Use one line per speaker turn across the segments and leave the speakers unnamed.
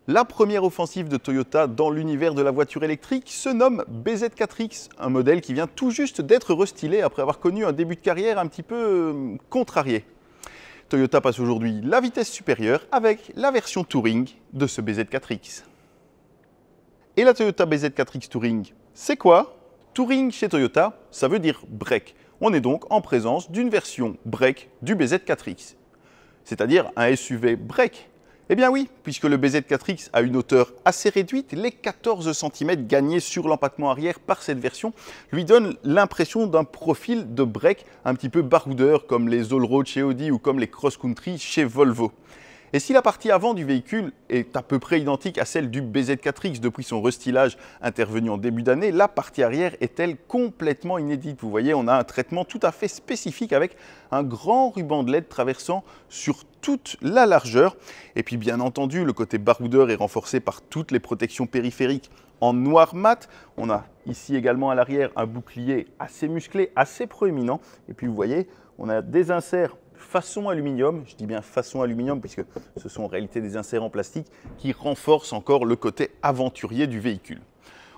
La première offensive de Toyota dans l'univers de la voiture électrique se nomme BZ4X, un modèle qui vient tout juste d'être restylé après avoir connu un début de carrière un petit peu contrarié. Toyota passe aujourd'hui la vitesse supérieure avec la version Touring de ce BZ4X. Et la Toyota BZ4X Touring, c'est quoi? Touring chez Toyota, ça veut dire break. On est donc en présence d'une version break du BZ4X, c'est-à-dire un SUV break. Eh bien oui, puisque le BZ4X a une hauteur assez réduite, les 14 cm gagnés sur l'empattement arrière par cette version lui donnent l'impression d'un profil de break un petit peu baroudeur comme les all-road chez Audi ou comme les cross-country chez Volvo. Et si la partie avant du véhicule est à peu près identique à celle du BZ4X depuis son restylage intervenu en début d'année, la partie arrière est-elle complètement inédite. Vous voyez, on a un traitement tout à fait spécifique avec un grand ruban de LED traversant sur toute la largeur. Et puis bien entendu, le côté baroudeur est renforcé par toutes les protections périphériques en noir mat. On a ici également à l'arrière un bouclier assez musclé, assez proéminent. Et puis vous voyez, on a des inserts façon aluminium, je dis bien façon aluminium puisque ce sont en réalité des inserts en plastique qui renforcent encore le côté aventurier du véhicule.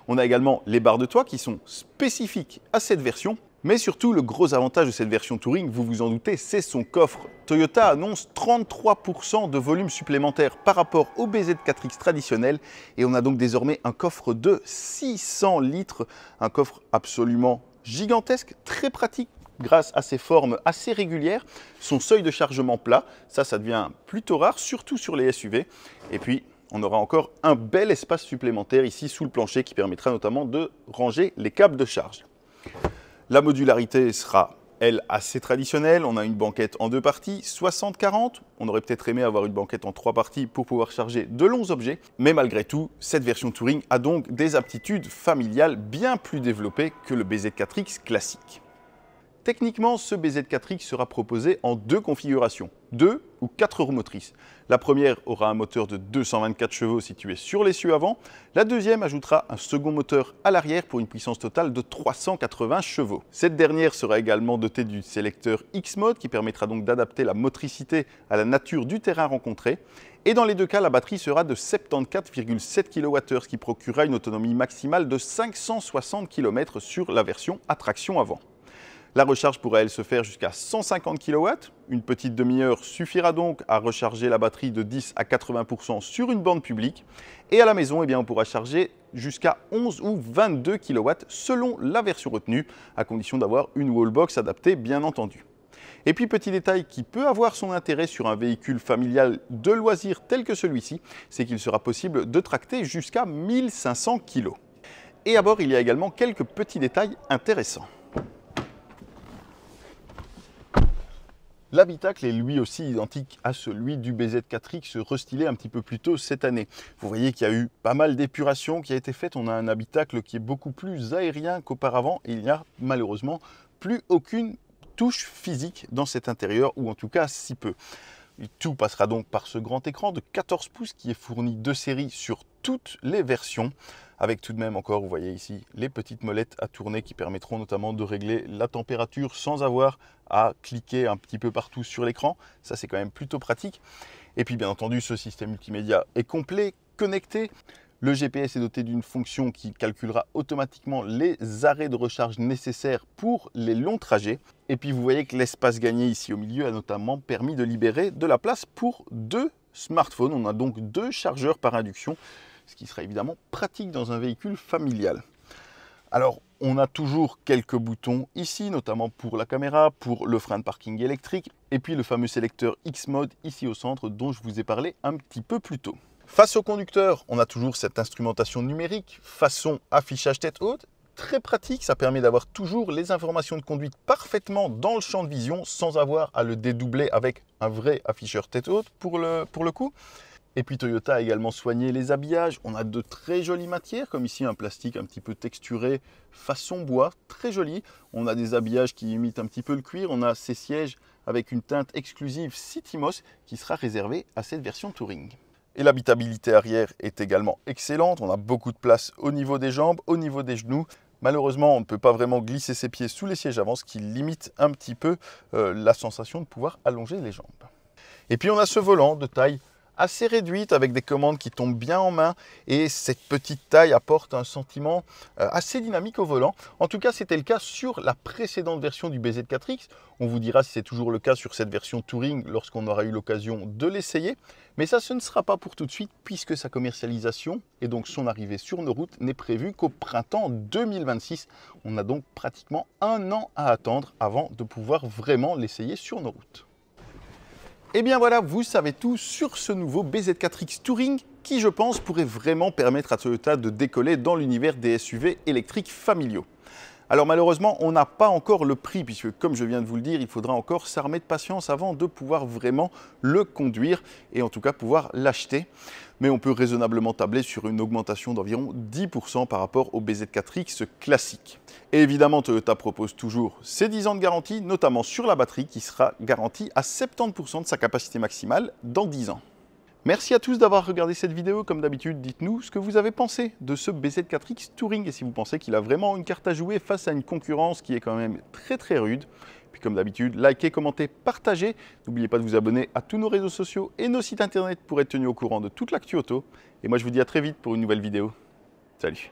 On a également les barres de toit qui sont spécifiques à cette version, mais surtout le gros avantage de cette version Touring, vous vous en doutez, c'est son coffre. Toyota annonce 33% de volume supplémentaire par rapport au BZ4X traditionnel et on a donc désormais un coffre de 600 litres, un coffre absolument gigantesque, très pratique grâce à ses formes assez régulières, son seuil de chargement plat, ça devient plutôt rare, surtout sur les SUV. Et puis, on aura encore un bel espace supplémentaire ici sous le plancher qui permettra notamment de ranger les câbles de charge. La modularité sera, elle, assez traditionnelle. On a une banquette en deux parties, 60-40. On aurait peut-être aimé avoir une banquette en trois parties pour pouvoir charger de longs objets. Mais malgré tout, cette version Touring a donc des aptitudes familiales bien plus développées que le BZ4X classique. Techniquement, ce BZ4X sera proposé en deux configurations, 2 ou 4 roues motrices. La première aura un moteur de 224 chevaux situé sur l'essieu avant. La deuxième ajoutera un second moteur à l'arrière pour une puissance totale de 380 chevaux. Cette dernière sera également dotée du sélecteur X-Mode qui permettra donc d'adapter la motricité à la nature du terrain rencontré. Et dans les deux cas, la batterie sera de 74,7 kWh, ce qui procurera une autonomie maximale de 560 km sur la version à traction avant. La recharge pourra elle se faire jusqu'à 150 kW. Une petite demi-heure suffira donc à recharger la batterie de 10 à 80% sur une borne publique. Et à la maison, on pourra charger jusqu'à 11 ou 22 kW selon la version retenue, à condition d'avoir une wallbox adaptée bien entendu. Et puis petit détail qui peut avoir son intérêt sur un véhicule familial de loisirs tel que celui-ci, c'est qu'il sera possible de tracter jusqu'à 1500 kg. Et à bord, il y a également quelques petits détails intéressants. L'habitacle est lui aussi identique à celui du BZ4X restylé un petit peu plus tôt cette année. Vous voyez qu'il y a eu pas mal d'épuration qui a été faite. On a un habitacle qui est beaucoup plus aérien qu'auparavant et il n'y a malheureusement plus aucune touche physique dans cet intérieur, ou en tout cas si peu. Tout passera donc par ce grand écran de 14 pouces qui est fourni de série sur toutes les versions, avec tout de même encore, vous voyez ici, les petites molettes à tourner qui permettront notamment de régler la température sans avoir à cliquer un petit peu partout sur l'écran. Ça, c'est quand même plutôt pratique. Et puis, bien entendu, ce système multimédia est complet, connecté. Le GPS est doté d'une fonction qui calculera automatiquement les arrêts de recharge nécessaires pour les longs trajets. Et puis vous voyez que l'espace gagné ici au milieu a notamment permis de libérer de la place pour 2 smartphones. On a donc 2 chargeurs par induction, ce qui sera évidemment pratique dans un véhicule familial. Alors, on a toujours quelques boutons ici, notamment pour la caméra, pour le frein de parking électrique, et puis le fameux sélecteur X-Mode ici au centre dont je vous ai parlé un petit peu plus tôt. Face au conducteur, on a toujours cette instrumentation numérique façon affichage tête haute. Très pratique, ça permet d'avoir toujours les informations de conduite parfaitement dans le champ de vision sans avoir à le dédoubler avec un vrai afficheur tête haute pour le coup. Et puis Toyota a également soigné les habillages. On a de très jolies matières, comme ici un plastique un petit peu texturé façon bois, très joli. On a des habillages qui imitent un petit peu le cuir. On a ces sièges avec une teinte exclusive CityMoss qui sera réservée à cette version Touring. Et l'habitabilité arrière est également excellente. On a beaucoup de place au niveau des jambes, au niveau des genoux. Malheureusement, on ne peut pas vraiment glisser ses pieds sous les sièges avant, ce qui limite un petit peu la sensation de pouvoir allonger les jambes. Et puis on a ce volant de taille assez réduite avec des commandes qui tombent bien en main et cette petite taille apporte un sentiment assez dynamique au volant. En tout cas, c'était le cas sur la précédente version du BZ4X. On vous dira si c'est toujours le cas sur cette version Touring lorsqu'on aura eu l'occasion de l'essayer. Mais ça, ce ne sera pas pour tout de suite puisque sa commercialisation et donc son arrivée sur nos routes n'est prévue qu'au printemps 2026. On a donc pratiquement un an à attendre avant de pouvoir vraiment l'essayer sur nos routes. Et bien voilà, vous savez tout sur ce nouveau BZ4X Touring qui, je pense, pourrait vraiment permettre à Toyota de décoller dans l'univers des SUV électriques familiaux. Alors malheureusement, on n'a pas encore le prix puisque, comme je viens de vous le dire, il faudra encore s'armer de patience avant de pouvoir vraiment le conduire et en tout cas pouvoir l'acheter. Mais on peut raisonnablement tabler sur une augmentation d'environ 10% par rapport au BZ4X classique. Et évidemment, Toyota propose toujours ses 10 ans de garantie, notamment sur la batterie qui sera garantie à 70% de sa capacité maximale dans 10 ans. Merci à tous d'avoir regardé cette vidéo. Comme d'habitude, dites-nous ce que vous avez pensé de ce BZ4X Touring et si vous pensez qu'il a vraiment une carte à jouer face à une concurrence qui est quand même très rude. Puis comme d'habitude, likez, commentez, partagez. N'oubliez pas de vous abonner à tous nos réseaux sociaux et nos sites internet pour être tenu au courant de toute l'actu auto. Et moi, je vous dis à très vite pour une nouvelle vidéo. Salut!